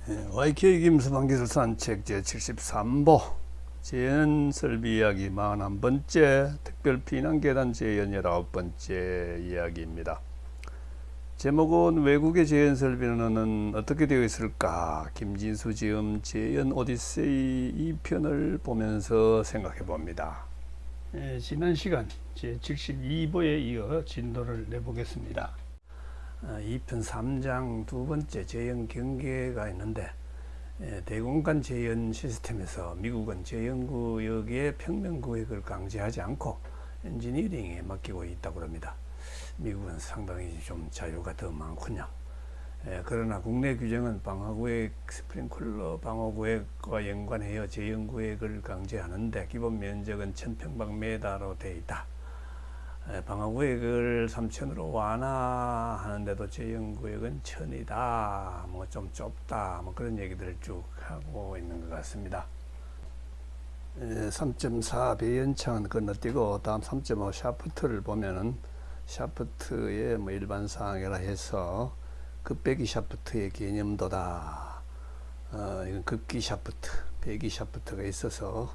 YK 김수방기술산 책 제73보 재현설비 이야기 41번째 특별 피난계단 재현 19번째 이야기입니다. 제목은 외국의 재현설비는 어떻게 되어 있을까? 김진수 지음 재현 오디세이 2편을 보면서 생각해 봅니다. 지난 시간 제72보에 이어 진도를 내보겠습니다. 2편 3장 두 번째 재현 경계가 있는데, 대공간 재현 시스템에서 미국은 재현구역의 평면구획을 강제하지 않고 엔지니어링에 맡기고 있다고 합니다. 미국은 상당히 좀 자유가 더 많군요. 그러나 국내 규정은 방화구획, 스프링클러 방어구획과 연관하여 재현구획을 강제하는데 기본 면적은 1000평방미터로 되어 있다. 방어구역을 3000으로 완화하는데도 재현구역은 1000이다. 뭐 좀 좁다. 뭐 그런 얘기들을 쭉 하고 있는 것 같습니다. 3.4 배연창은 건너뛰고 다음 3.5 샤프트를 보면은 샤프트의 뭐 일반 사항이라 해서 급배기 샤프트의 개념도다. 이건 급기 샤프트, 배기 샤프트가 있어서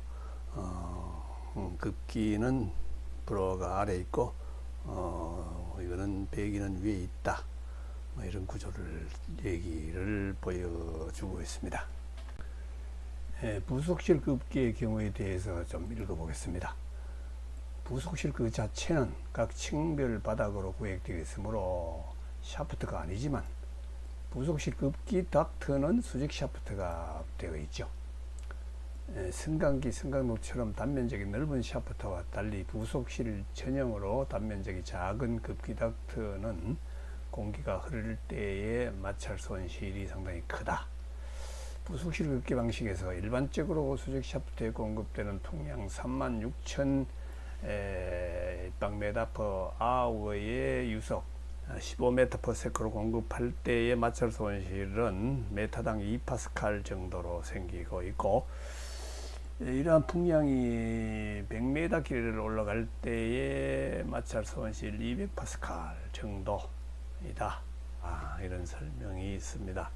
급기는 브로어가 아래 있고 이거는 배기는 위에 있다. 뭐 이런 구조를 얘기를 보여주고 있습니다. 부속실 급기의 경우에 대해서 좀 읽어보겠습니다. 부속실 그 자체는 각 층별 바닥으로 구획되어 있으므로 샤프트가 아니지만 부속실 급기 닥트는 수직 샤프트가 되어 있죠. 승강기, 승강로처럼 단면적이 넓은 샤프트와 달리 부속실 전형으로 단면적이 작은 급기 닥트는 공기가 흐를 때의 마찰 손실이 상당히 크다. 부속실 급기 방식에서 일반적으로 수직 샤프트에 공급되는 통량 36,000 입방메타/아워의 유속 15m/s로 공급할 때의 마찰 손실은 메타당 2파스칼 정도로 생기고 있고, 이러한 풍량이 100m 길이를 올라갈 때의 마찰 손실 200파스칼 정도이다. 이런 설명이 있습니다.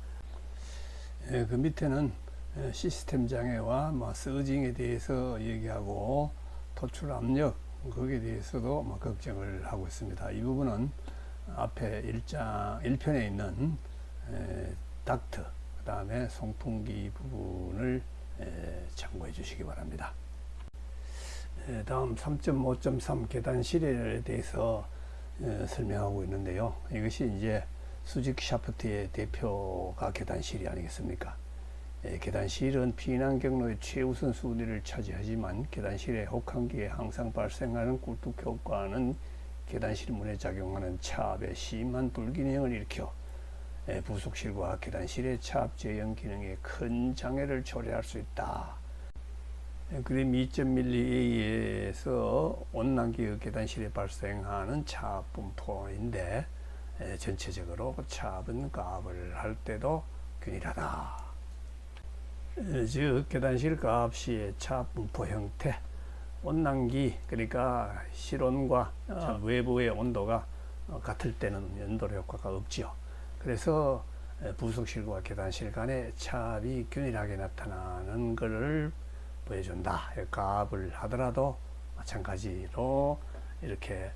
그 밑에는 시스템 장애와 서징에 대해서 얘기하고 토출 압력 거기에 대해서도 걱정을 하고 있습니다. 이 부분은 앞에 1편에 있는 닥트, 그 다음에 송풍기 부분을 참고해 주시기 바랍니다. 다음 3.5.3 계단실에 대해서 설명하고 있는데요. 이것이 이제 수직 샤프트의 대표가 계단실이 아니겠습니까? 계단실은 피난 경로의 최우선 순위를 차지하지만 계단실의 혹한기에 항상 발생하는 꿀뚝 효과는 계단실 문에 작용하는 차압의 심한 불균형을 일으켜 부속실과 계단실의 차압 재현 기능에 큰 장애를 초래할 수 있다. 그림 2.12A에서 온난기의 계단실에 발생하는 차압 분포인데, 전체적으로 차압은 가압을 할 때도 균일하다. 즉 계단실 가압 시의 차압 분포 형태, 온난기, 그러니까 실온과 외부의 온도가 같을 때는 연돌 효과가 없지요. 그래서 부속실과 계단실 간의 차압이 균일하게 나타나는 것을 보여준다. 가압을 하더라도 마찬가지로 이렇게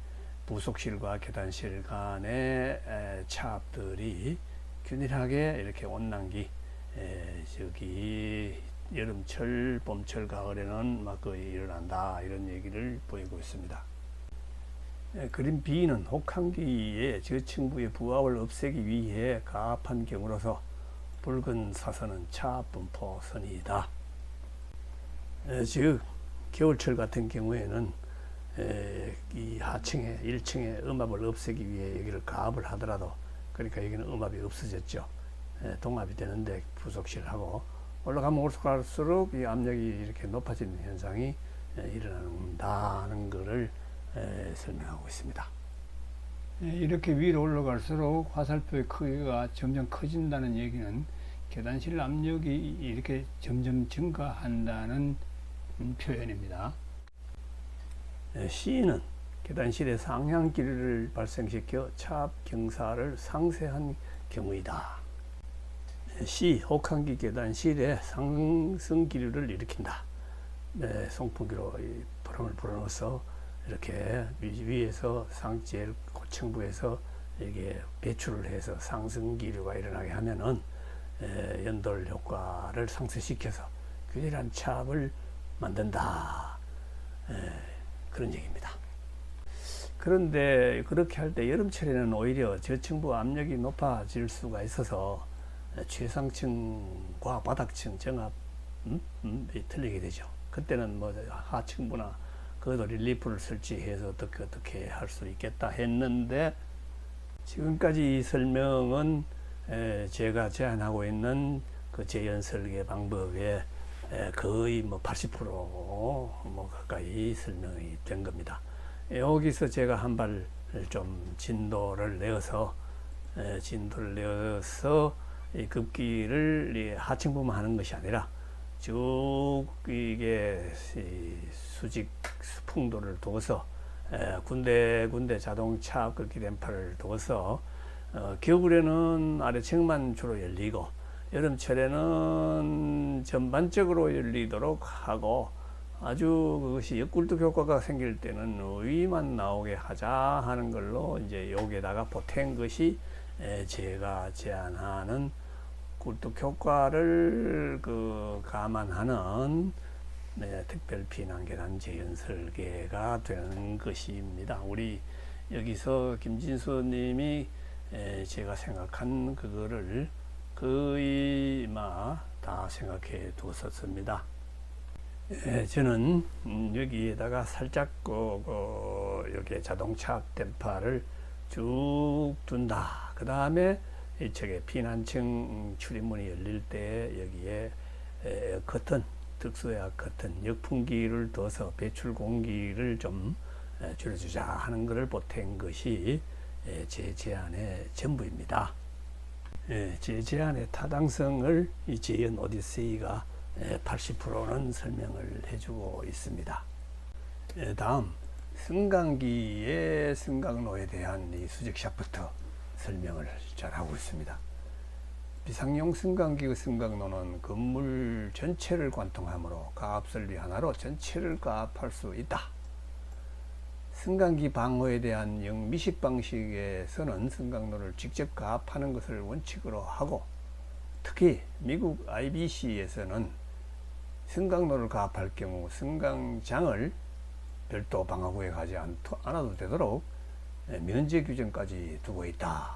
부속실과 계단실 간의 차압들이 균일하게 이렇게 온난기, 저기 여름철, 봄철, 가을에는 거의 일어난다. 이런 얘기를 보이고 있습니다. 그림 B는 혹한기의 저층부의 부하를 없애기 위해 가압한 경우로서 붉은 사선은 차압 분포 선이다. 즉 겨울철 같은 경우에는 이 하층에 1층에 음압을 없애기 위해 여기를 가압을 하더라도, 그러니까 여기는 음압이 없어졌죠. 동압이 되는데 부속실하고 올라가면 올라갈수록 이 압력이 이렇게 높아지는 현상이 일어난다는 것을 설명하고 있습니다. 이렇게 위로 올라갈수록 화살표의 크기가 점점 커진다는 얘기는 계단실 압력이 이렇게 점점 증가한다는 표현입니다. C는 계단실의 상향 길이를 발생시켜 차압 경사를 상쇄한 경우이다. C, 혹한기 계단 실에 상승 기류를 일으킨다. 송풍기로 바람을 불어넣어서 이렇게 위에서 제일 고층부에서 이게 배출을 해서 상승 기류가 일어나게 하면은 연돌 효과를 상쇄시켜서 균일한 차압을 만든다. 그런 얘기입니다. 그런데 그렇게 할 때 여름철에는 오히려 저층부 압력이 높아질 수가 있어서 최상층과 바닥층 정압 틀리게 되죠. 그때는 뭐 하층부나 그것도 릴리프를 설치해서 어떻게 할 수 있겠다 했는데, 지금까지 이 설명은 제가 제안하고 있는 그 재현 설계 방법에 거의 뭐 80% 뭐 가까이 설명이 된 겁니다. 여기서 제가 한 발 좀 진도를 내어서 이 급기를 하층부만 하는 것이 아니라 쭉 이게 수직 수풍도를 두어서 군데군데 자동차 급기 댐퍼를 두어서 겨울에는 아래층만 주로 열리고 여름철에는 전반적으로 열리도록 하고, 아주 그것이 역굴뚝 효과가 생길 때는 위만 나오게 하자 하는 걸로 이제 여기에다가 보탠 것이 제가 제안하는 굴뚝 효과를 감안하는 특별 피난계단 재현 설계가 되는 것입니다. 우리 여기서 김진수님이 제가 생각한 그거를 거의 다 생각해 두었습니다. 저는 여기에다가 살짝 여기 자동차 댐퍼를 쭉 둔다. 그 다음에 이쪽에 피난층 출입문이 열릴 때 여기에 커튼, 특수야 커튼, 역풍기를 둬서 배출 공기를 좀 줄여주자 하는 것을 보탠 것이 제 제안의 전부입니다. 제 제안의 타당성을 이 재현 오디세이가 80%는 설명을 해주고 있습니다. 다음, 승강기의 승강로에 대한 이 수직 샤프트 설명을 잘 하고 있습니다. 비상용 승강기의 승강로는 건물 전체를 관통하므로 가압설비 하나로 전체를 가압할 수 있다. 승강기 방호에 대한 영미식 방식에서는 승강로를 직접 가압하는 것을 원칙으로 하고, 특히 미국 IBC에서는 승강로를 가압할 경우 승강장을 별도 방화구에 가지 않아도 되도록 면제 규정까지 두고 있다.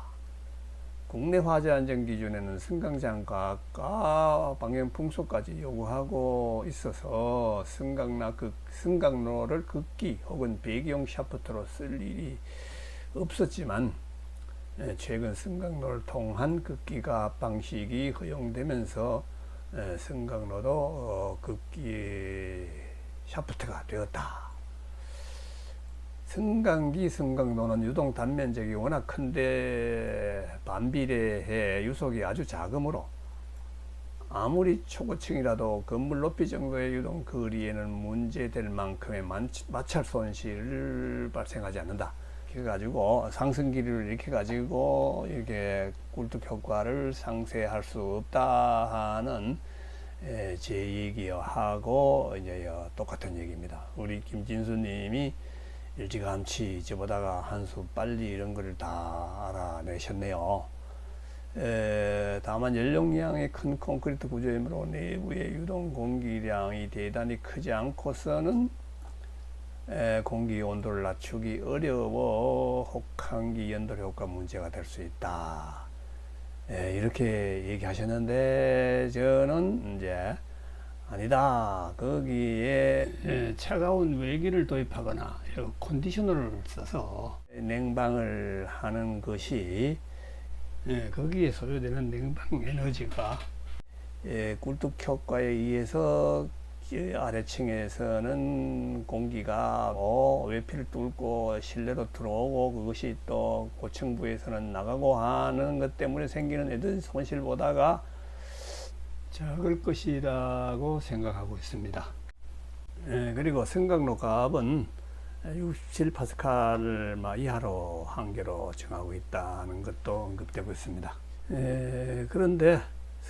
국내 화재 안전 기준에는 승강장 가압과 방향 풍속까지 요구하고 있어서 승강로를 급기 혹은 배기용 샤프트로 쓸 일이 없었지만, 최근 승강로를 통한 급기 가압 방식이 허용되면서 승강로도 급기 샤프트가 되었다. 승강기 승강로는 유동 단면적이 워낙 큰데 반비례해 유속이 아주 작으므로 아무리 초고층이라도 건물 높이 정도의 유동 거리에는 문제될 만큼의 마찰 손실을 발생하지 않는다. 그래가지고 상승 기류를 이렇게 가지고 이렇게 굴뚝 효과를 상쇄할 수 없다 하는 제 얘기하고 이제 똑같은 얘기입니다. 우리 김진수님이 일찌감치 저보다가 한 수 빨리 이런 거를 다 알아내셨네요. 다만 연용량이 큰 콘크리트 구조이므로 내부의 유동 공기량이 대단히 크지 않고서는 공기 온도를 낮추기 어려워 혹한기 연돌 효과 문제가 될 수 있다. 이렇게 얘기하셨는데, 저는 이제 아니다. 거기에 차가운 외기를 도입하거나 컨디셔너를 써서 냉방을 하는 것이 거기에 소요되는 냉방 에너지가 굴뚝 효과에 의해서 아래층에서는 공기가 외피를 뚫고 실내로 들어오고, 그것이 또 고층부에서는 나가고 하는 것 때문에 생기는 에너지 손실보다가 작을 것이라고 생각하고 있습니다. 그리고 승강로 가압은 67파스칼 이하로 한계로 정하고 있다는 것도 언급되고 있습니다. 그런데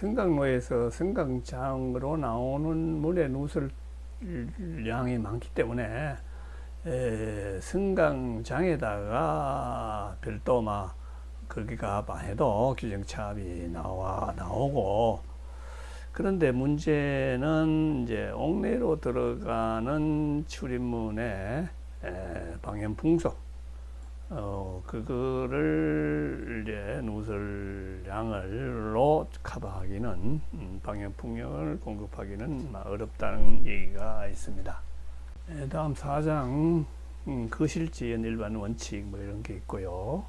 승강로에서 승강장으로 나오는 물의 누설량이 많기 때문에 승강장에다가 별도 거기가 해도 규정차압이 나오고, 그런데 문제는 이제 옥내로 들어가는 출입문의 방염풍속, 그거를 이제 누설량을로 커버하기는, 방염풍력을 공급하기는 어렵다는 얘기가 있습니다. 다음 4장 거실지연 일반 원칙 이런 게 있고요.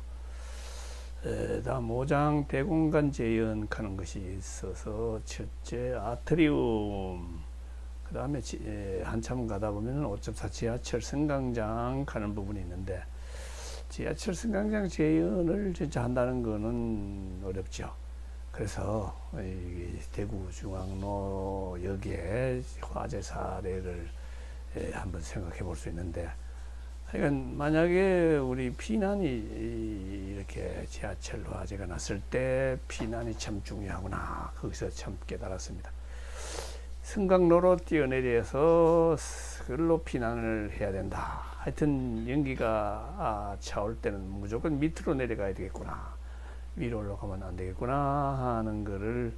다음 5장 대공간 재연하는 것이 있어서, 첫째 아트리움, 그 다음에 한참 가다 보면 5.4 지하철 승강장 가는 부분이 있는데, 지하철 승강장 재연을 진짜 한다는 거는 어렵죠. 그래서 대구중앙로역의 화재 사례를 한번 생각해 볼 수 있는데, 그러니까 만약에 우리 피난이 이렇게 지하철 화재가 났을 때 피난이 참 중요하구나, 거기서 참 깨달았습니다. 승강로로 뛰어내려서 그걸로 피난을 해야 된다. 하여튼 연기가 차올 때는 무조건 밑으로 내려가야 되겠구나, 위로 올라가면 안 되겠구나 하는 거를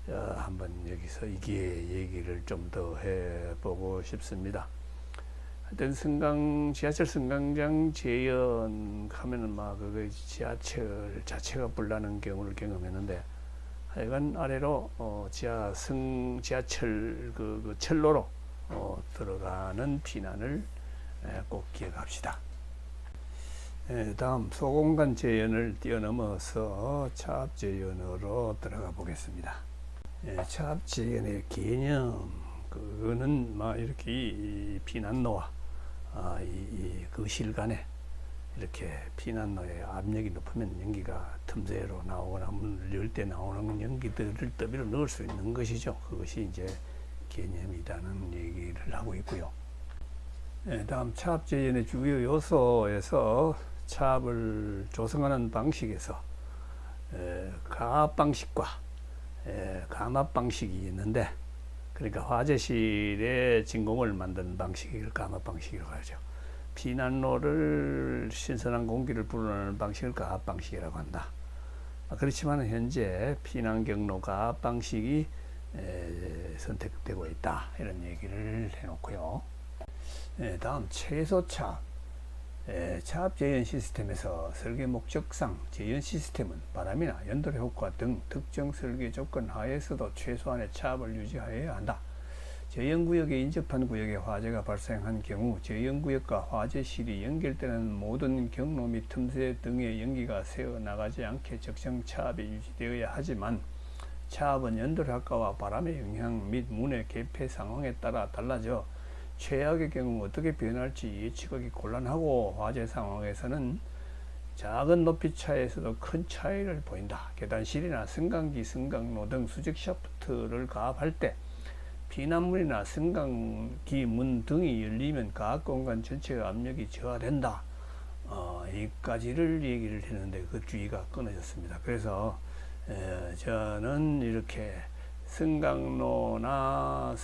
한번 여기서 이게 얘기를 좀 더 해보고 싶습니다. 하여튼 지하철 승강장 재연 하면은 그거 지하철 자체가 불나는 경우를 경험했는데, 하여간 아래로 지하철 그 철로로 들어가는 피난을 꼭 기억합시다. 다음 소공간 재연을 뛰어넘어서 차압 재연으로 들어가 보겠습니다. 차압 재연의 개념, 그거는 이렇게 이 피난로와 그 실간에 이렇게 피난로의 압력이 높으면 연기가 틈새로 나오거나 문을 열 때 나오는 연기들을 더비로 넣을 수 있는 것이죠. 그것이 이제 개념이라는 얘기를 하고 있고요. 다음 차압 재연의 주요 요소에서 차압을 조성하는 방식에서 가압 방식과 감압 방식이 있는데, 그러니까 화재실에 진공을 만드는 방식을 감압 방식이라고 하죠. 피난로를 신선한 공기를 불어넣는 방식을 가압 방식이라고 한다. 그렇지만 현재 피난 경로 가압 방식이 선택되고 있다, 이런 얘기를 해놓고요. 다음 최소 차압. 차압 재연 시스템에서 설계 목적상 재연 시스템은 바람이나 연돌의 효과 등 특정 설계 조건 하에서도 최소한의 차압을 유지하여야 한다. 재연구역에 인접한 구역에 화재가 발생한 경우 재연구역과 화재실이 연결되는 모든 경로 및 틈새 등의 연기가 새어나가지 않게 적정 차압이 유지되어야 하지만, 차압은 연돌 효과와 바람의 영향 및 문의 개폐 상황에 따라 달라져 최악의 경우 어떻게 변할지 예측하기 곤란하고, 화재 상황에서는 작은 높이 차이에서도 큰 차이를 보인다. 계단실이나 승강기, 승강로 등 수직 샤프트를 가압할 때 피난문이나 승강기 문 등이 열리면 가압 공간 전체의 압력이 저하된다. 여기까지를 얘기를 했는데 그 주의가 끊어졌습니다. 그래서 저는 이렇게 승강로나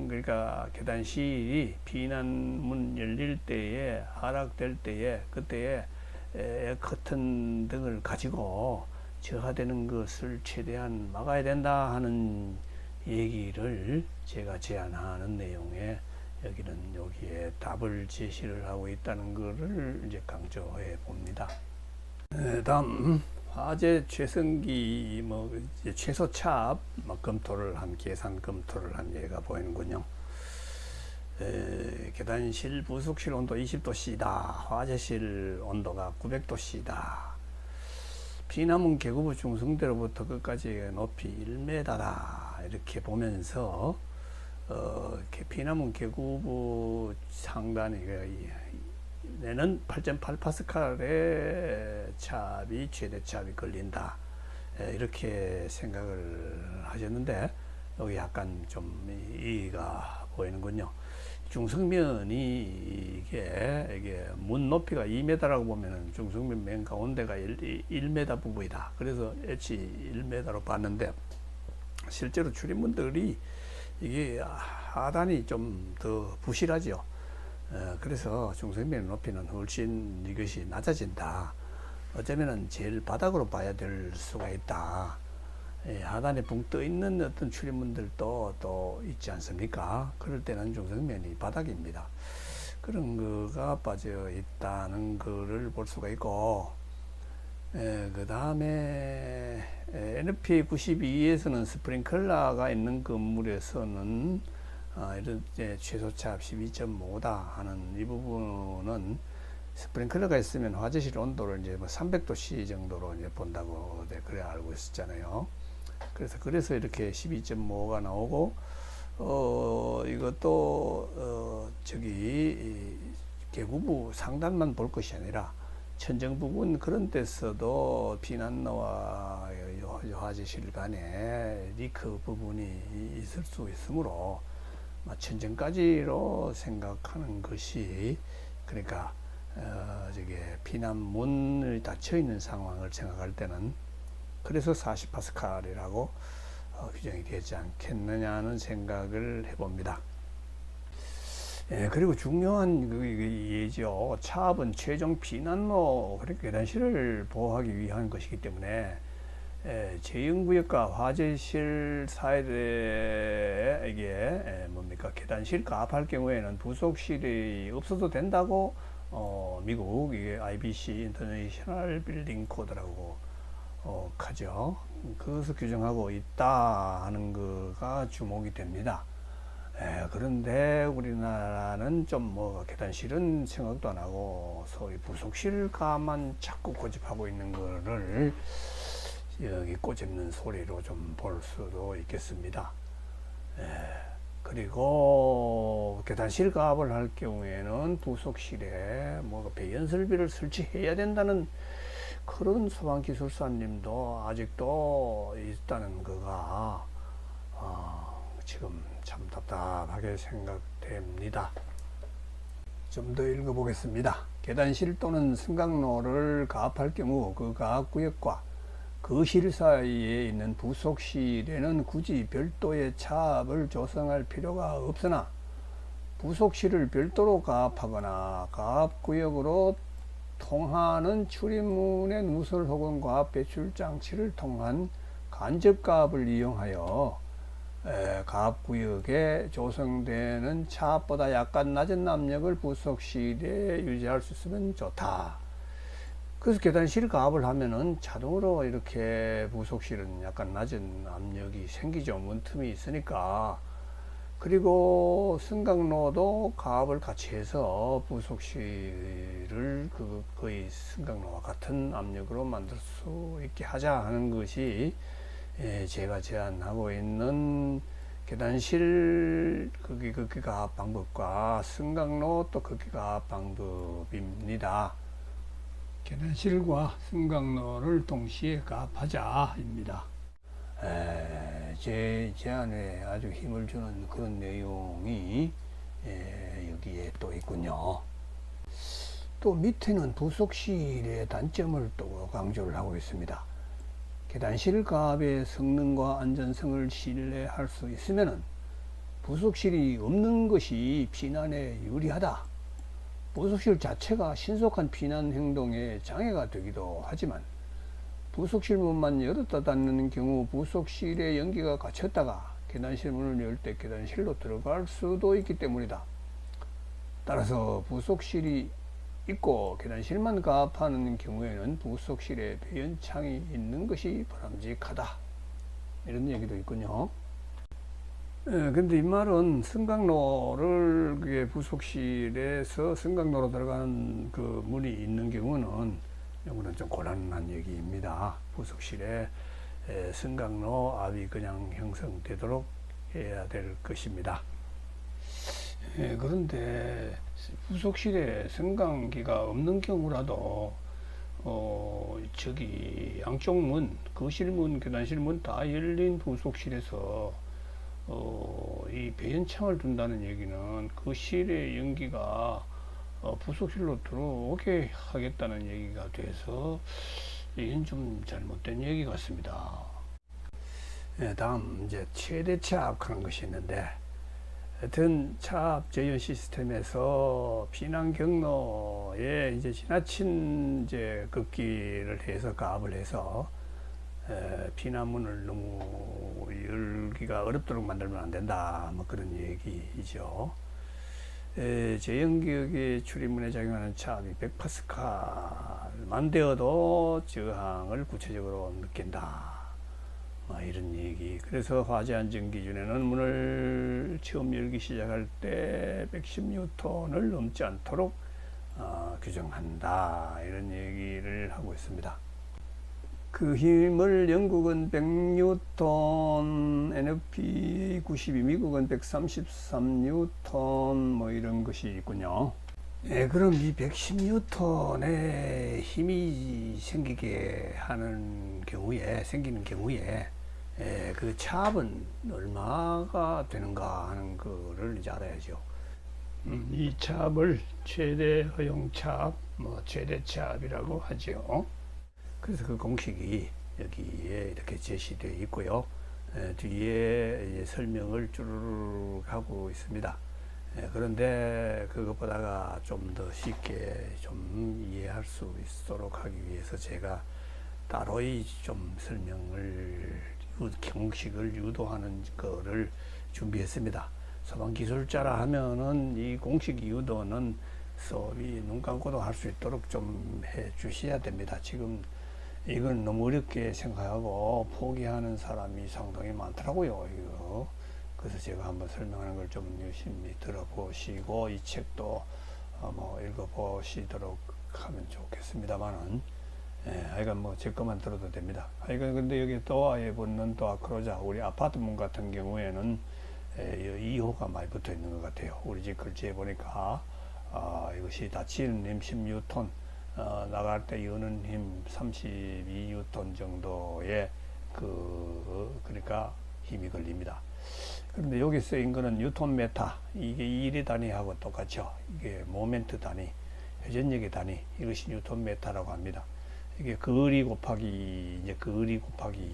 그러니까 계단실이 피난문 열릴 때에, 하락될 때에, 그때에 에어커튼 등을 가지고 저하되는 것을 최대한 막아야 된다 하는 얘기를 제가 제안하는 내용에 여기에 답을 제시를 하고 있다는 것을 이제 강조해 봅니다. 다음 화재 최성기 최소 차압 계산 검토를 한 예가 보이는군요. 계단실 부속실 온도 20도씨다. 화재실 온도가 900도씨다. 피난문 개구부 중성대로부터 끝까지 높이 1m다. 이렇게 보면서 피난문 개구부 상단에 내는 8.8파스칼의 차압이 최대 차압이 걸린다. 이렇게 생각을 하셨는데, 여기 약간 좀 이의가 보이는군요. 중성면이 이게 문 높이가 2m라고 보면은 중성면 맨 가운데가 1m 부분이다. 그래서 H 1m로 봤는데, 실제로 출입문들이 이게 하단이 좀 더 부실하죠. 그래서 중성면 높이는 훨씬 이것이 낮아진다. 어쩌면은 제일 바닥으로 봐야 될 수가 있다. 하단에 붕 떠 있는 어떤 출입문들도 또 있지 않습니까? 그럴 때는 중성면이 바닥입니다. 그런 거가 빠져 있다는 거를 볼 수가 있고, 그 다음에 NFPA 92에서는 스프링클러가 있는 건물에서는 이런 최소차압 12.5다 하는 이 부분은 스프링클러가 있으면 화재실 온도를 이제 뭐 300도C 정도로 이제 본다고 그래 알고 있었잖아요. 그래서 이렇게 12.5가 나오고, 이것도 저기 계구부 상단만 볼 것이 아니라 천정 부분 그런 데서도 피난로와 화재실 간에 리크 부분이 있을 수 있으므로 천정까지로 생각하는 것이, 그러니까 저게 피난문을 닫혀 있는 상황을 생각할 때는 그래서 40파스칼이라고 규정이 되지 않겠느냐는 생각을 해봅니다. 그리고 중요한 예죠. 차압은 최종 피난로, 그러니까 계단실을 보호하기 위한 것이기 때문에 제형구역과 화재실 사이에 이게 뭡니까? 계단실 가압할 경우에는 부속실이 없어도 된다고 미국 이게 IBC 인터내셔널 빌딩 코드라고 하죠. 그것을 규정하고 있다 하는 거가 주목이 됩니다. 그런데 우리나라는 좀 뭐 계단실은 생각도 안 하고 소위 부속실가만 자꾸 고집하고 있는 거를 여기 꼬집는 소리로 좀 볼 수도 있겠습니다. 그리고 계단실 가압을 할 경우에는 부속실에 뭐 배연 설비를 설치해야 된다는 그런 소방기술사님도 아직도 있다는 거가 지금 참 답답하게 생각됩니다. 좀 더 읽어보겠습니다. 계단실 또는 승강로를 가압할 경우 그 가압구역과 그 실 사이에 있는 부속실에는 굳이 별도의 차압을 조성할 필요가 없으나 부속실을 별도로 가압하거나 가압구역으로 통하는 출입문의 누설 혹은 가압 배출 장치를 통한 간접 가압을 이용하여 가압구역에 조성되는 차압보다 약간 낮은 압력을 부속실에 유지할 수 있으면 좋다. 그래서 계단실 가압을 하면은 자동으로 이렇게 부속실은 약간 낮은 압력이 생기죠. 문틈이 있으니까. 그리고 승강로도 가압을 같이 해서 부속실을 거의 승강로와 같은 압력으로 만들 수 있게 하자 하는 것이 제가 제안하고 있는 계단실 극기 가압 방법과 승강로 또 극기 가압 방법입니다. 계단실과 승강로를 동시에 가압하자입니다. 제 제안에 아주 힘을 주는 그런 내용이 여기에 또 있군요. 또 밑에는 부속실의 단점을 또 강조를 하고 있습니다. 계단실 가압의 성능과 안전성을 신뢰할 수 있으면 부속실이 없는 것이 피난에 유리하다. 부속실 자체가 신속한 피난 행동에 장애가 되기도 하지만 부속실 문만 열었다 닫는 경우 부속실에 연기가 갇혔다가 계단실 문을 열 때 계단실로 들어갈 수도 있기 때문이다. 따라서 부속실이 있고 계단실만 가압하는 경우에는 부속실에 배연창이 있는 것이 바람직하다. 이런 얘기도 있군요. 근데 이 말은 승강로를 부속실에서 승강로로 들어가는 그 문이 있는 경우는 이거는 좀 곤란한 얘기입니다. 부속실에 승강로 압이 그냥 형성되도록 해야 될 것입니다. 그런데 부속실에 승강기가 없는 경우라도 저기 양쪽 문, 거실문, 계단실문 다 열린 부속실에서 이 배연창을 둔다는 얘기는 거실의 연기가 부속실로 들어오게 하겠다는 얘기가 돼서 이건 좀 잘못된 얘기 같습니다. 다음 이제 최대 차압하는 것이 있는데, 하여튼 차압 제어 시스템에서 피난 경로에 이제 지나친 이제 급기를 해서 가압을 해서 피난문을 너무 열기가 어렵도록 만들면 안 된다, 뭐 그런 얘기이죠. 제연기역의 출입문에 작용하는 차압이 100파스칼만 되어도 저항을 구체적으로 느낀다, 이런 얘기. 그래서 화재 안전 기준에는 문을 처음 열기 시작할 때 110뉴턴을 넘지 않도록 규정한다, 이런 얘기를 하고 있습니다. 그 힘을 영국은 100뉴턴, NFPA 92, 미국은 133뉴턴, 뭐 이런 것이 있군요. 그럼 이 110뉴턴의 힘이 생기는 경우에 그 차압은 얼마가 되는가 하는 거를 이제 알아야죠. 이 차압을 최대 허용 차압, 최대 차압이라고 하죠. 그래서 그 공식이 여기에 이렇게 제시되어 있고요. 뒤에 설명을 쭈르륵 하고 있습니다. 그런데 그것보다가 좀 더 쉽게 좀 이해할 수 있도록 하기 위해서 제가 따로이 좀 공식을 유도하는 거를 준비했습니다. 소방기술자라 하면은 이 공식 유도는 수업이 눈 감고도 할 수 있도록 좀 해 주셔야 됩니다. 지금 이건 너무 어렵게 생각하고 포기하는 사람이 상당히 많더라고요, 이거. 그래서 제가 한번 설명하는 걸 좀 열심히 들어보시고 이 책도 읽어보시도록 하면 좋겠습니다만은, 하여간 제 것만 들어도 됩니다. 하여간 근데 여기 도어에 붙는 도어 크로자, 우리 아파트 문 같은 경우에는 2호가 많이 붙어 있는 것 같아요. 우리 집 글씨에 보니까 이것이 닫히는 힘 10뉴턴, 나갈 때 여는 힘 32뉴턴 정도의 그러니까 힘이 걸립니다. 그런데 여기 쓰인 거는 뉴턴 메타, 이게 1의 단위하고 똑같죠. 이게 모멘트 단위, 회전력의 단위, 이것이 뉴턴 메타라고 합니다. 이게 거리 곱하기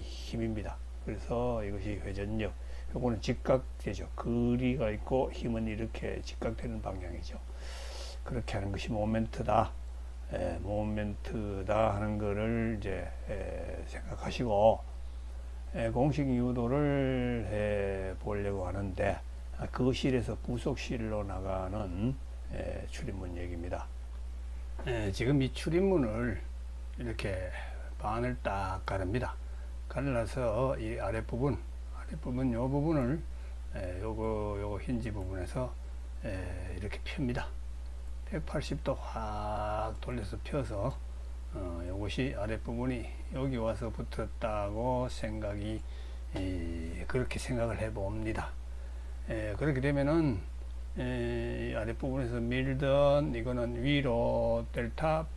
힘입니다. 그래서 이것이 회전력, 요거는 직각되죠. 거리가 있고 힘은 이렇게 직각되는 방향이죠. 그렇게 하는 것이 모멘트다. 모멘트다 하는 거를 이제 생각하시고 공식 유도를 해 보려고 하는데, 거실에서 부속실로 나가는 출입문 얘기입니다. 지금 이 출입문을 이렇게 반을 딱 가릅니다. 갈라서 이 아랫부분 요 부분을 요거 힌지 부분에서 이렇게 펴니다. 180도 확 돌려서 펴서 요것이 아랫부분이 여기 와서 붙었다고 그렇게 생각을 해 봅니다. 그렇게 되면은 아랫부분에서 밀던 이거는 위로 델타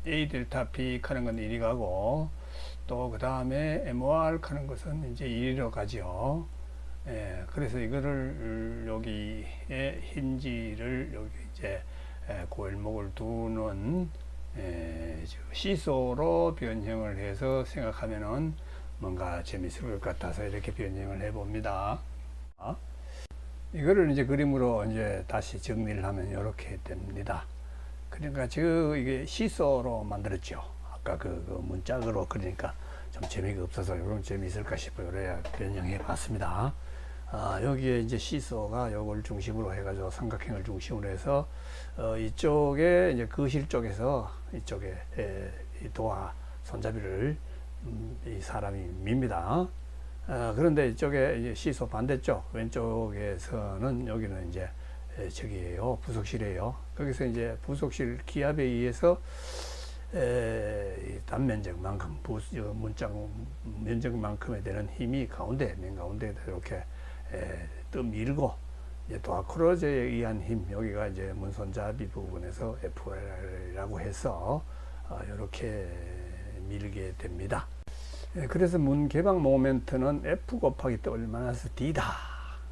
A 델타 B 하는 건 이리 가고, 또 그 다음에 MOR 하는 것은 이제 이리로 가죠. 그래서 이거를 여기에 힌지를 여기 이제 골목을 두는 시소로 변형을 해서 생각하면은 뭔가 재밌을 것 같아서 이렇게 변형을 해 봅니다. 이거를 이제 그림으로 이제 다시 정리를 하면 이렇게 됩니다. 그러니까 이게 시소로 만들었죠. 아까 그 문짝으로, 그러니까 좀 재미가 없어서 이런 재미 있을까 싶어요. 그래야 변형해 봤습니다. 여기에 이제 시소가 요걸 중심으로 해가지고 삼각형을 중심으로 해서 이쪽에 이제 거실 쪽에서 이쪽에 이 도화 손잡이를 이 사람이 밉니다. 그런데 이쪽에 이제 시소 반대쪽 왼쪽에서는 여기는 이제 저기에요, 부속실이에요. 거기서 이제 부속실 기압에 의해서 단면적만큼 문짝 면적만큼에 되는 힘이 맨 가운데에 이렇게 또 밀고, 이제 도화 크로저에 의한 힘, 여기가 이제 문 손잡이 부분에서 FL이라고 해서 이렇게 밀게 됩니다. 그래서 문 개방 모멘트는 F 곱하기 W 마이너스 D다.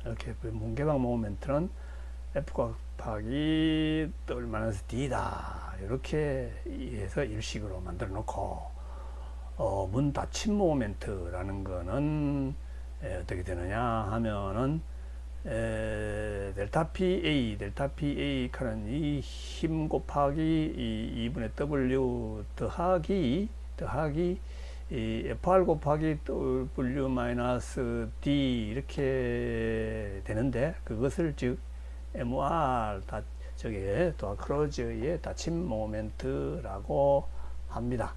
이렇게 문 개방 모멘트는 F 곱하기 W 마이너스 D다. 이렇게 해서 일식으로 만들어 놓고, 문 닫힘 모멘트라는 거는 어떻게 되느냐 하면은 델타 PA 카는 이 힘 곱하기 이 2분의 W 더하기 이 FR 곱하기 W 마이너스 D 이렇게 되는데, 그것을 즉 MR 저게 도어크로즈의 닫힘 모멘트라고 합니다.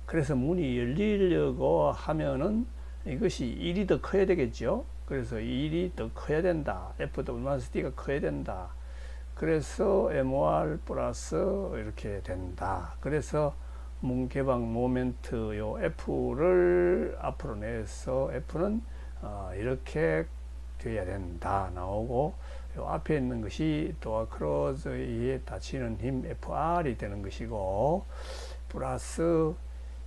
그래서 문이 열리려고 하면은 이것이 1이 더 커야 되겠죠. 그래서 1이 더 커야 된다. FW-D가 커야 된다. 그래서 MOR 플러스 이렇게 된다. 그래서 문 개방 모멘트 요 F를 앞으로 내서 F는 이렇게 돼야 된다 나오고, 요 앞에 있는 것이 도어 크로즈에 닫히는 힘 FR이 되는 것이고, 플러스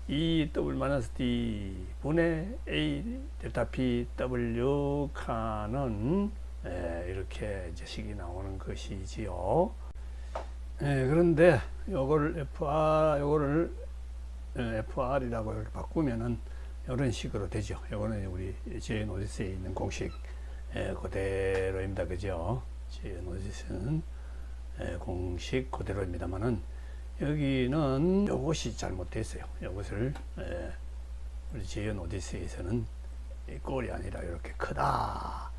E W-D 분의 A 델타 P W 칸은 이렇게 이제 식이 나오는 것이지요. 그런데 요거를 FR이라고 이렇게 바꾸면은 이런 식으로 되죠. 요거는 우리 JN 오디세이에 있는 공식 그대로입니다. 그죠? JN 오디세이는 공식 그대로입니다만은, 여기는 요것이 잘못됐어요. 요것을 우리 JN 오디세이에서는 꼴이 아니라 이렇게 크다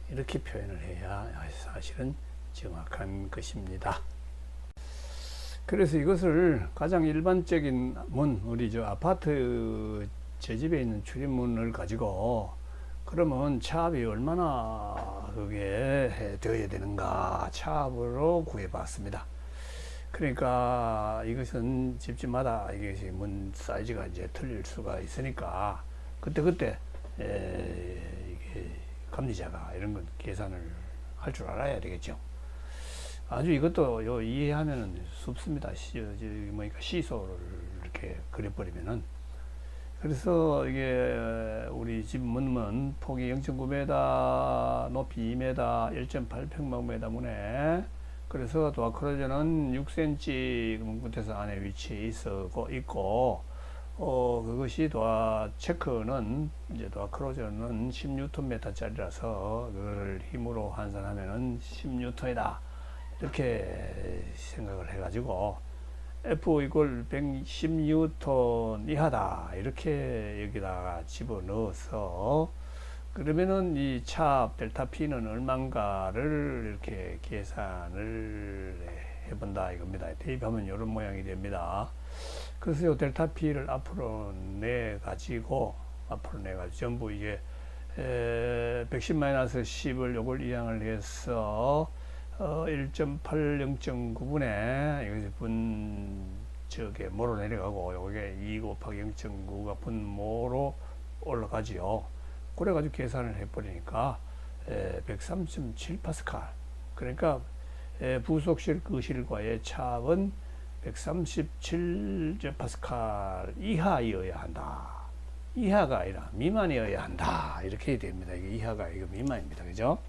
이렇게 표현을 해야 사실은 정확한 것입니다. 그래서 이것을 가장 일반적인 문, 우리 저 아파트 제 집에 있는 출입문을 가지고 그러면 차압이 얼마나 그게 되어야 되는가 차압으로 구해봤습니다. 그러니까 이것은 집집마다 이것이 문 사이즈가 이제 틀릴 수가 있으니까 그때 이게 감리자가 이런 건 계산을 할 줄 알아야 되겠죠. 아주 이것도 이해하면은 쉽습니다. 뭐니까 시소를 이렇게 그려버리면은. 그래서 이게 우리 집 문은 폭이 0.9m, 높이 2m, 1.8 평방미터 문에, 그래서 도어크로즈는 6cm 문 끝에서 안에 위치해 있고, 그것이 체크는 이제 도어크로즈는 10Nm 짜리라서 그거를 힘으로 환산하면은 10N이다. 이렇게 생각을 해가지고 F 이퀄 110N 이하다 이렇게 여기다가 집어넣어서, 그러면은 이 차압 델타 P는 얼마인가를 이렇게 계산을 해본다 이겁니다. 대입하면 이런 모양이 됩니다. 그래서 이 델타 P를 앞으로 내가지고 전부 이게 110-10을 요걸 이항을 해서 1.8, 0.9분에 이것이 모로 내려가고, 요게 2 곱하기 0.9가 분모로 올라가지요. 그래가지고 계산을 해버리니까 103.7파스칼. 그러니까 부속실 거실과의 차압은 137파스칼 이하이어야 한다. 이하가 아니라 미만이어야 한다. 이렇게 됩니다. 이게 이하가 이거 미만입니다. 그죠?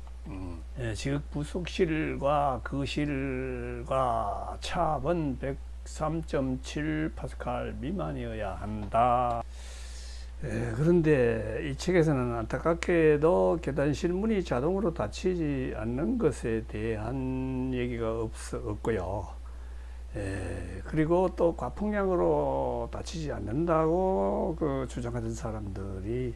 즉 부속실과 거실과 차압은 103.7파스칼 미만이어야 한다. 그런데 이 책에서는 안타깝게도 계단실 문이 자동으로 닫히지 않는 것에 대한 얘기가 없고요. 그리고 또 과풍량으로 닫히지 않는다고 주장하던 사람들이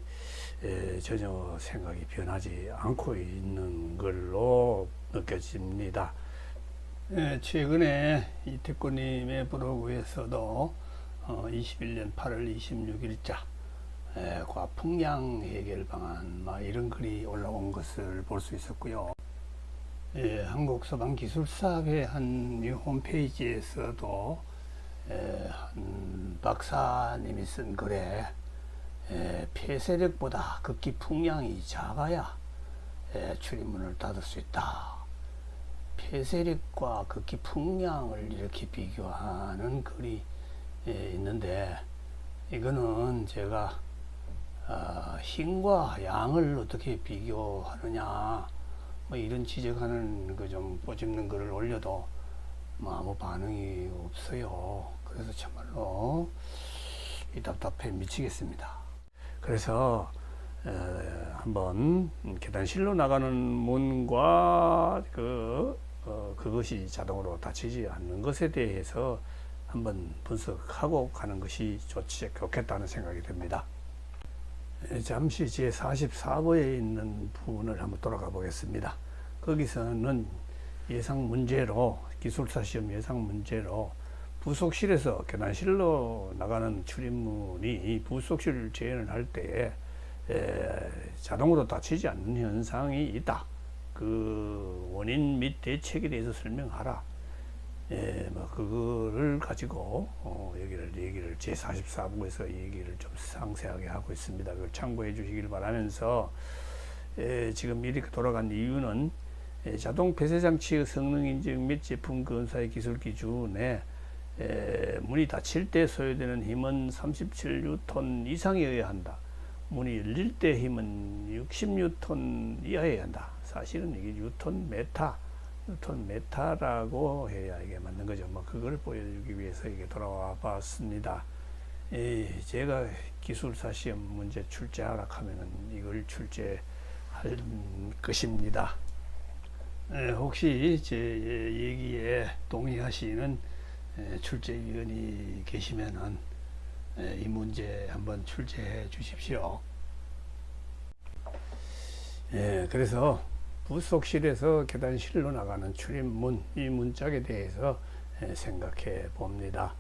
전혀 생각이 변하지 않고 있는 걸로 느껴집니다. 최근에 이태권님의 블로그에서도 21년 8월 26일자 과풍량 해결 방안 이런 글이 올라온 것을 볼 수 있었고요. 한국소방기술사회 한 홈페이지에서도 한 박사님이 쓴 글에 폐쇄력보다 극기 풍량이 작아야 출입문을 닫을 수 있다. 폐쇄력과 극기 풍량을 이렇게 비교하는 글이 있는데, 이거는 제가 힘과 양을 어떻게 비교하느냐 이런 지적하는 그 좀 꼬집는 글을 올려도 아무 반응이 없어요. 그래서 참말로 답답해 미치겠습니다. 그래서 한번 계단실로 나가는 문과 그것이 자동으로 닫히지 않는 것에 대해서 한번 분석하고 가는 것이 좋겠다는 생각이 듭니다. 잠시 제 44부에 있는 부분을 한번 돌아가 보겠습니다. 거기서는 예상 문제로, 기술사 시험 예상 문제로 부속실에서 계단실로 나가는 출입문이 부속실 재현을 할 때에 자동으로 닫히지 않는 현상이 있다. 그 원인 및 대책에 대해서 설명하라. 그거를 가지고 얘기를 제 44부에서 얘기를 좀 상세하게 하고 있습니다. 그걸 참고해 주시길 바라면서 지금 이렇게 돌아간 이유는 자동 폐쇄 장치의 성능 인증 및 제품 검사의 기술 기준에 문이 닫힐 때 소요되는 힘은 37뉴턴 이상이어야 한다. 문이 열릴 때 힘은 60뉴턴 이하여야 한다. 사실은 이게 뉴턴 메타라고 해야 이게 맞는 거죠. 그걸 보여주기 위해서 이게 돌아와 봤습니다. 제가 기술사 시험 문제 출제하라 하면은 이걸 출제할 것입니다. 혹시 제 얘기에 동의하시는 출제위원이 계시면은 이 문제 한번 출제해 주십시오. 그래서 부속실에서 계단실로 나가는 출입문, 이 문짝에 대해서 생각해 봅니다.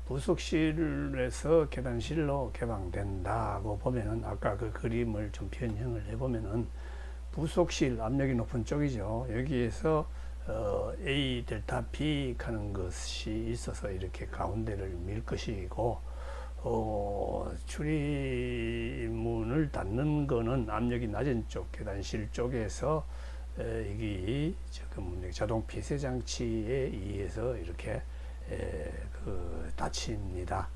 부속실에서 계단실로 개방된다고 보면은 아까 그 그림을 좀 변형을 해보면은 부속실 압력이 높은 쪽이죠. 여기에서 A 델타 B 하는 것이 있어서 이렇게 가운데를 밀 것이고, 출입문을 닫는 거는 압력이 낮은 쪽 계단실 쪽에서 이게 지금 자동 폐쇄 장치에 의해서 이렇게 닫힙니다.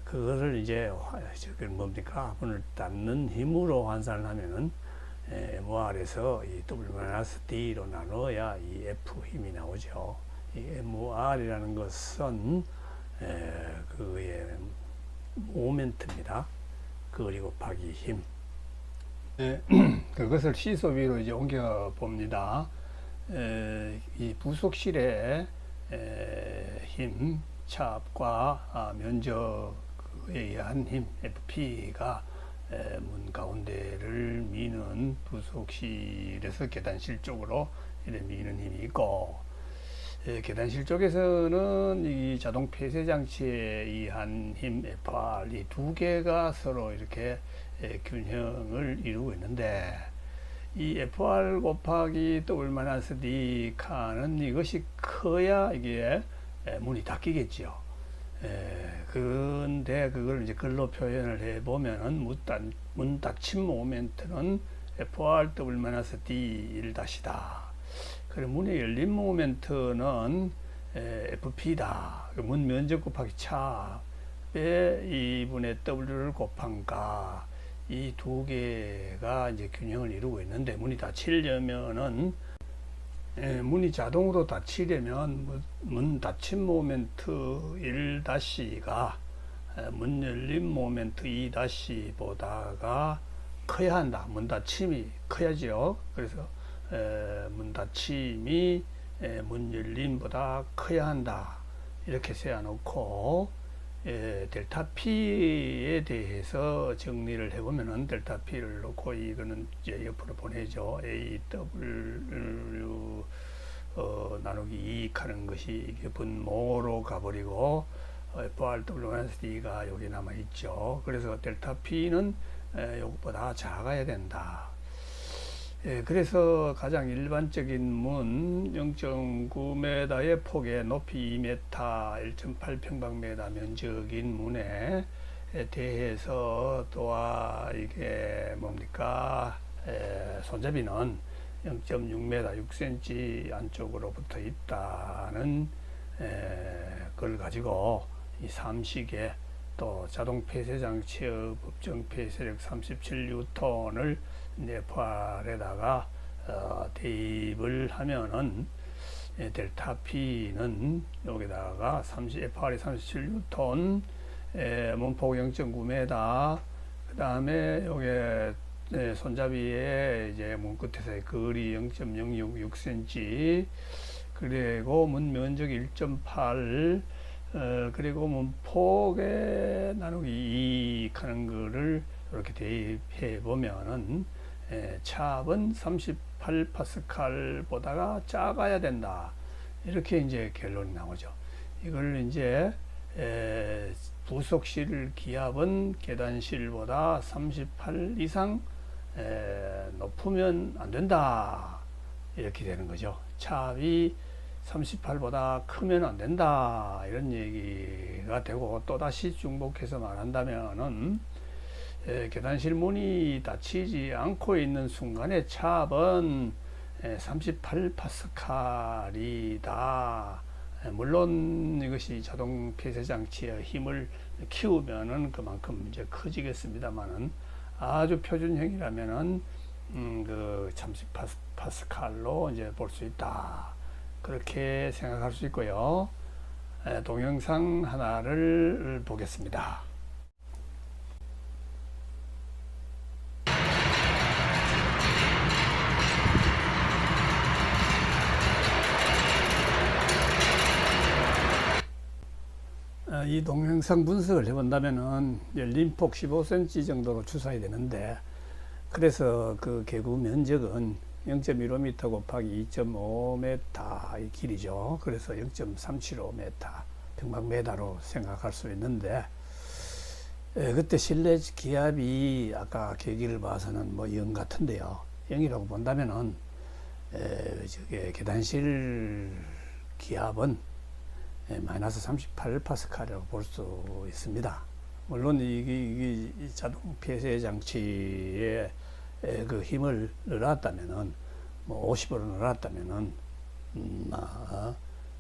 그거를 이제 뭡니까? 문을 닫는 힘으로 환산을 하면은 MR에서 이 W-D로 나눠야 이 F 힘이 나오죠. 이 MR이라는 것은 그의 모멘트입니다. 그리고 곱하기 힘. 그것을 시소비로 이제 옮겨 봅니다. 이 부속실의 힘, 차압과 면적에 의한 힘, FP가 문 가운데를 미는 부속실에서 계단실 쪽으로 이렇게 미는 힘이 있고, 계단실 쪽에서는 이 자동 폐쇄 장치에 의한 힘 FR 이 두 개가 서로 이렇게 균형을 이루고 있는데, 이 FR 곱하기 W-D 칸은 이것이 커야 이게 문이 닫히겠죠. 그런데 그걸 이제 글로 표현을 해 보면은 문 닫힘 모멘트는 FR W-D1-다. 그리고 문의 열린 모멘트는 FP다. 문 면적 곱하기 차에 2분의 W를 곱한가. 이 두 개가 이제 균형을 이루고 있는데, 문이 닫히려면은 문이 자동으로 닫히려면 문 닫힘 모멘트 1-가 문 열림 모멘트 2-보다가 커야 한다. 문 닫힘이 커야죠. 그래서 문 닫힘이 문 열림보다 커야 한다. 이렇게 세워놓고 델타 P에 대해서 정리를 해보면은 델타 P를 놓고 이거는 이제 옆으로 보내죠. AW 나누기 2 하는 것이 이게 분모로 가버리고 FRW-D가 여기 남아있죠. 그래서 델타 P는 이것보다 작아야 된다. 그래서 가장 일반적인 문 0.9m의 폭에 높이 2m, 1.8평방미터 면적인 문에 대해서 또한 이게 뭡니까? 손잡이는 0.6m, 6cm 안쪽으로 붙어 있다는 걸 가지고 이 삼식에 또 자동 폐쇄 장치의 법정 폐쇄력 37뉴턴을 FR에다가 대입을 하면은 델타 P는 여기다가 FR이 37뉴턴, 문폭 0.9m, 그 그 다음에 요게 손잡이에 이제 문 끝에서의 거리 0.066cm, 그리고 문 면적이 1.8, 그리고 문폭에 나누기 2 하는 거를 이렇게 대입해 보면은 차압은 38파스칼보다가 작아야 된다. 이렇게 이제 결론이 나오죠. 이걸 이제 부속실 기압은 계단실보다 38 이상 높으면 안 된다. 이렇게 되는 거죠. 차압이 38보다 크면 안 된다. 이런 얘기가 되고, 또다시 중복해서 말한다면은 계단실 문이 닫히지 않고 있는 순간에 차압은 38파스칼이다. 물론 이것이 자동 폐쇄 장치의 힘을 키우면은 그만큼 이제 커지겠습니다만은, 아주 표준형이라면은 그 30파스칼로 이제 볼 수 있다. 그렇게 생각할 수 있고요. 동영상 하나를 보겠습니다. 이 동영상 분석을 해본다면은 열림폭 15cm 정도로 추산이 되는데, 그래서 그 개구 면적은 0.15m 곱하기 2.5m 이 길이죠. 그래서 0.375m 평방미터로 생각할 수 있는데, 그때 실내 기압이 아까 계기를 봐서는 뭐 0 같은데요. 0이라고 본다면은 저게 계단실 기압은 마이너스 38파스칼이라고 볼 수 있습니다. 물론 이게 자동 폐쇄 장치에 그 힘을 넣었다면은, 뭐 50으로 넣었다면은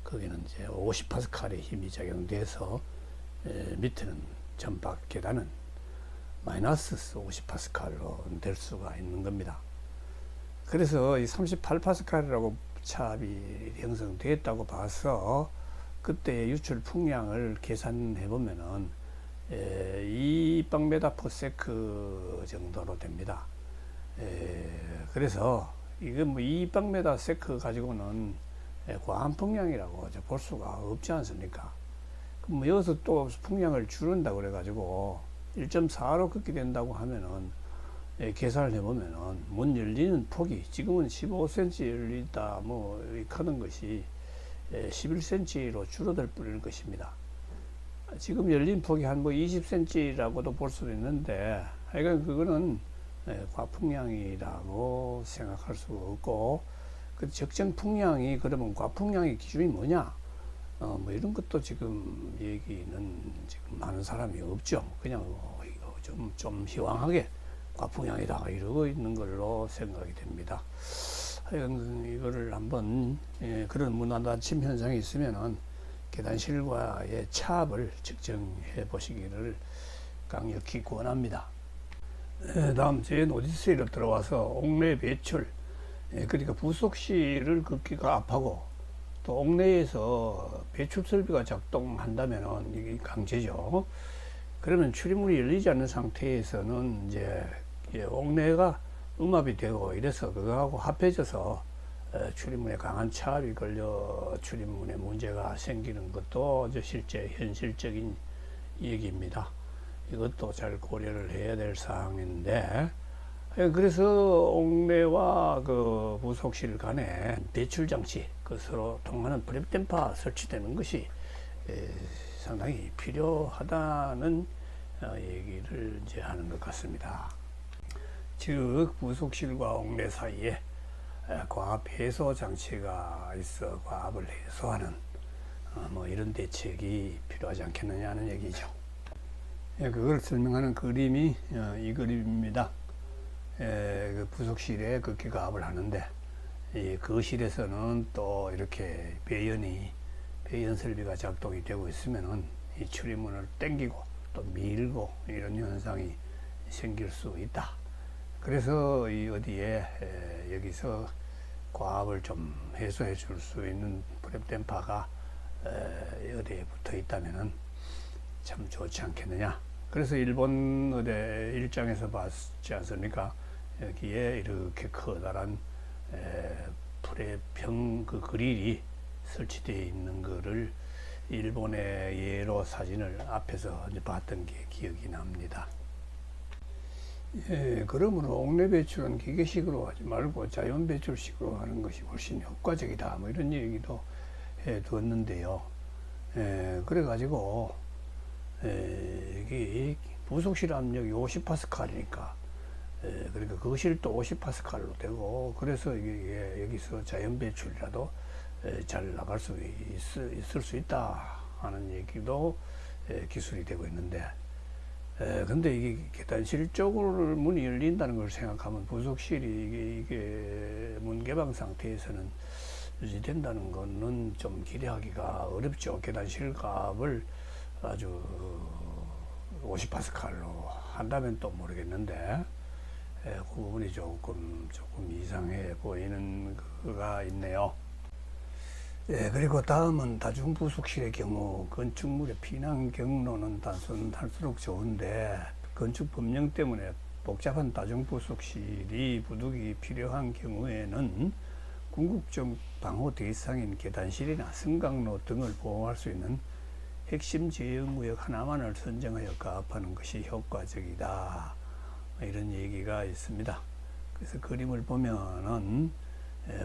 거기는 이제 50파스칼의 힘이 작용돼서 밑에는 전박 계단은 마이너스 50파스칼로 될 수가 있는 겁니다. 그래서 이 38파스칼이라고 차압이 형성되었다고 봐서 그때 유출 풍량을 계산해 보면은 2박메다/세크 정도로 됩니다. 그래서 이게 뭐 2박메다/세크 가지고는 과한 풍량이라고 볼 수가 없지 않습니까? 그럼 여기서 또 풍량을 줄인다고 그래 가지고 1.4로 긋게 된다고 하면은 계산을 해 보면은 문 열리는 폭이 지금은 15cm 열리다 뭐 크는 것이 11cm로 줄어들 뿐일 것입니다. 지금 열린 폭이 한 뭐 20cm라고도 볼 수도 있는데, 하여간 그거는 과풍량이라고 생각할 수가 없고, 그 적정 풍량이, 그러면 과풍량의 기준이 뭐냐? 뭐 이런 것도 지금 얘기는 지금 많은 사람이 없죠. 그냥 좀 희왕하게 과풍량이다 이러고 있는 걸로 생각이 됩니다. 하여간 이거를 한번 그런 문화 닫힘 현상이 있으면은 계단실과의 차압을 측정해 보시기를 강력히 권합니다. 다음 제 노티스로 들어와서 옥내 배출, 그러니까 부속실을 긋기가 압하고 또 옥내에서 배출 설비가 작동한다면은 이게 강제죠. 그러면 출입문이 열리지 않는 상태에서는 이제 옥내가 음압이 되고 이래서 그거하고 합해져서 출입문에 강한 차압이 걸려 출입문에 문제가 생기는 것도 실제 현실적인 얘기입니다. 이것도 잘 고려를 해야 될 사항인데, 그래서 옥내와 그 부속실 간에 배출 장치, 그 서로 통하는 프랩댐퍼 설치되는 것이 상당히 필요하다는 얘기를 이제 하는 것 같습니다. 즉 부속실과 옥내 사이에 과압 해소 장치가 있어 과압을 해소하는 뭐 이런 대책이 필요하지 않겠느냐는 얘기죠. 그걸 설명하는 그림이 이 그림입니다. 그 부속실에 그렇게 가압을 하는데, 이 거실에서는 또 이렇게 배연 설비가 작동이 되고 있으면은 이 출입문을 당기고 또 밀고 이런 현상이 생길 수 있다. 그래서 이 어디에 여기서 과압을 좀 해소해 줄 수 있는 프랩댐퍼가 어디에 붙어 있다면은 참 좋지 않겠느냐, 그래서 일본 의대 일장에서 봤지 않습니까? 여기에 이렇게 커다란 프레평 그 그릴이 설치되어 있는 거를 일본의 예로 사진을 앞에서 이제 봤던 게 기억이 납니다. 그러므로 옥내 배출은 기계식으로 하지 말고 자연 배출식으로 하는 것이 훨씬 효과적이다. 뭐 이런 얘기도 해 두었는데요. 그래가지고 여기 부속실 압력이 50파스칼이니까 그러니까 거실도 50파스칼로 되고, 그래서 이게 여기서 자연 배출이라도 잘 나갈 수 있을 수 있다 하는 얘기도 기술이 되고 있는데, 근데 이게 계단실 쪽으로 문이 열린다는 걸 생각하면 부속실이 이게 문 개방 상태에서는 유지된다는 거는 좀 기대하기가 어렵죠. 계단실 값을 아주 50파스칼로 한다면 또 모르겠는데, 그 부분이 조금 이상해 보이는 거가 있네요. 그리고 다음은 다중부속실의 경우 건축물의 피난 경로는 단순할수록 좋은데, 건축 법령 때문에 복잡한 다중부속실이 부득이 필요한 경우에는 궁극적 방호 대상인 계단실이나 승강로 등을 보호할 수 있는 핵심 제어구역 하나만을 선정하여 가압하는 것이 효과적이다, 이런 얘기가 있습니다. 그래서 그림을 보면은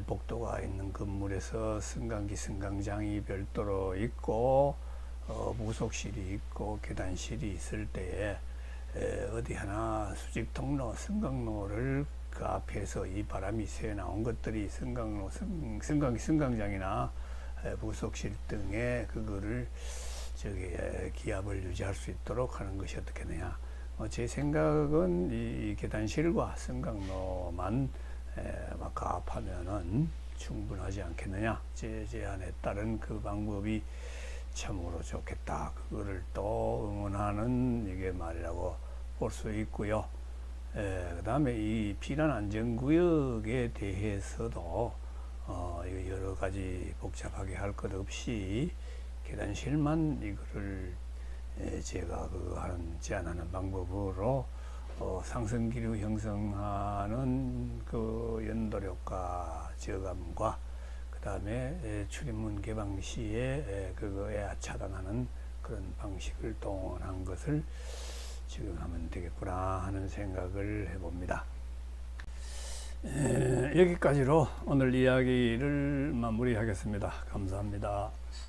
복도가 있는 건물에서 승강기, 승강장이 별도로 있고 부속실이 있고 계단실이 있을 때에 어디 하나 수직 통로, 승강로를 그 앞에서 이 바람이 새어 나온 것들이 승강로, 승강장이나 부속실 등에 그거를 기압을 유지할 수 있도록 하는 것이 어떻겠느냐. 제 생각은 이 계단실과 승강로만 가압하면은 충분하지 않겠느냐. 제 제안에 따른 그 방법이 참으로 좋겠다. 그거를 또 응원하는 이게 말이라고 볼 수 있고요. 그 다음에 이 피난 안전구역에 대해서도 여러 가지 복잡하게 할 것 없이 계단실만 이거를 제가 제안하는 방법으로 상승기류 형성하는 그 연도력과 저감과 그 다음에 출입문 개방 시에 그거에 차단하는 그런 방식을 동원한 것을 지금 하면 되겠구나 하는 생각을 해봅니다. 여기까지로 오늘 이야기를 마무리하겠습니다. 감사합니다.